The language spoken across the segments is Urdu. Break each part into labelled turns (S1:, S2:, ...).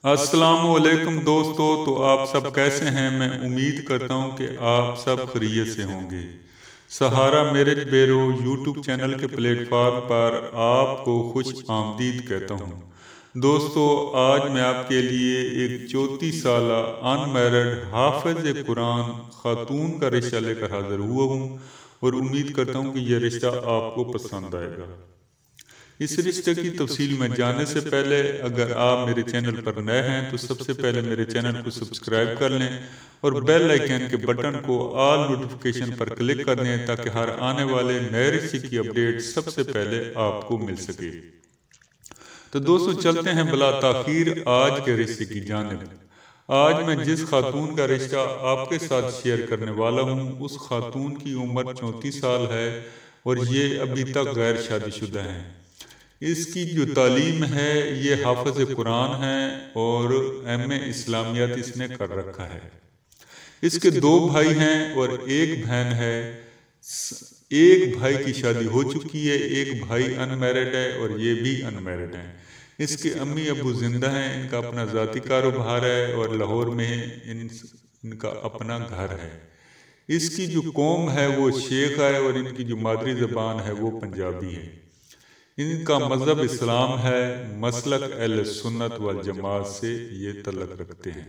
S1: السلام علیکم دوستو، تو آپ سب کیسے ہیں؟ میں امید کرتا ہوں کہ آپ سب خیریت سے ہوں گے۔ سہارا میرج بیورو یوٹیوب چینل کے پلیٹ فارم پر آپ کو خوش آمدید کہتا ہوں۔ دوستو، آج میں آپ کے لیے ایک 34 سالہ ان میرڈ حافظ قرآن خاتون کا رشتہ لے کر حاضر ہوا ہوں، اور امید کرتا ہوں کہ یہ رشتہ آپ کو پسند آئے گا۔ اس رشتے کی تفصیل میں جانے سے پہلے اگر آپ میرے چینل پر نئے ہیں تو سب سے پہلے میرے چینل کو سبسکرائب کر لیں اور بیل آئیکن کے بٹن کو آل نوٹیفیکیشن پر کلک کر دیں تاکہ ہر آنے والے نئے رشتے کی اپڈیٹ سب سے پہلے آپ کو مل سکے۔ تو دوستو، چلتے ہیں بلا تاخیر آج کے رشتے کی جانب۔ آج میں جس خاتون کا رشتہ آپ کے ساتھ شیئر کرنے والا ہوں، اس خاتون کی عمر 34 سال ہے اور یہ ابھی تک غیر شادی شدہ ہیں۔ اس کی جو تعلیم ہے یہ حافظ قرآن ہے اور ایم اے اسلامیات اس نے کر رکھا ہے۔ اس کے 2 بھائی ہیں اور ایک بہن ہے۔ ایک بھائی کی شادی ہو چکی ہے، ایک بھائی ان میرڈ ہے اور یہ بھی ان میرڈ ہے۔ اس کے امی ابو زندہ ہیں، ان کا اپنا ذاتی کاروبار ہے اور لاہور میں ان کا اپنا گھر ہے۔ اس کی جو قوم ہے وہ شیخ ہے اور ان کی جو مادری زبان ہے وہ پنجابی ہے۔ ان کا مذہب اسلام ہے، مسلک اہل سنت والجماعت سے یہ تعلق رکھتے ہیں۔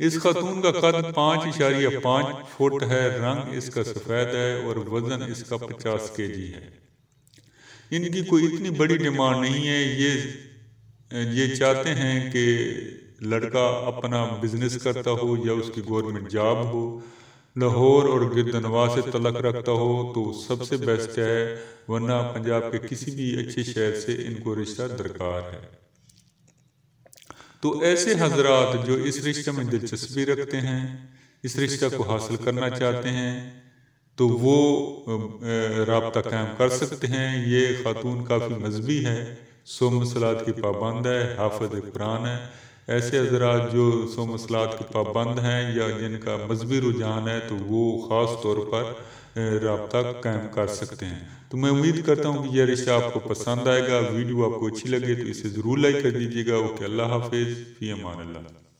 S1: اس خاتون کا قد 5.5 فٹ ہے، رنگ اس کا سفید ہے اور وزن اس کا 50 kg ہے۔ ان کی کوئی اتنی بڑی ڈیمانڈ نہیں ہے، یہ چاہتے ہیں کہ لڑکا اپنا بزنس کرتا ہو یا اس کی گورنمنٹ جاب ہو، لاہور اور گردنواں سے تعلق رکھتا ہو تو سب سے بیسٹ ہے، ورنہ پنجاب کے کسی بھی اچھے شہر سے ان کو رشتہ درکار ہے۔ تو ایسے حضرات جو اس رشتہ میں دلچسپی رکھتے ہیں، اس رشتہ کو حاصل کرنا چاہتے ہیں، تو وہ رابطہ قائم کر سکتے ہیں۔ یہ خاتون کافی مذہبی ہے، 100 صلوات کی پابند ہے، حافظ قرآن ہے۔ ایسے حضرات جو 100 صلوات کے پابند ہیں یا جن کا مذہبی رجحان ہے تو وہ خاص طور پر رابطہ قائم کر سکتے ہیں۔ تو میں امید کرتا ہوں کہ یہ رشتہ آپ کو پسند آئے گا۔ ویڈیو آپ کو اچھی لگے تو اسے ضرور لائک کر دیجیے گا۔ اوکے، اللہ حافظ، فی امان اللہ۔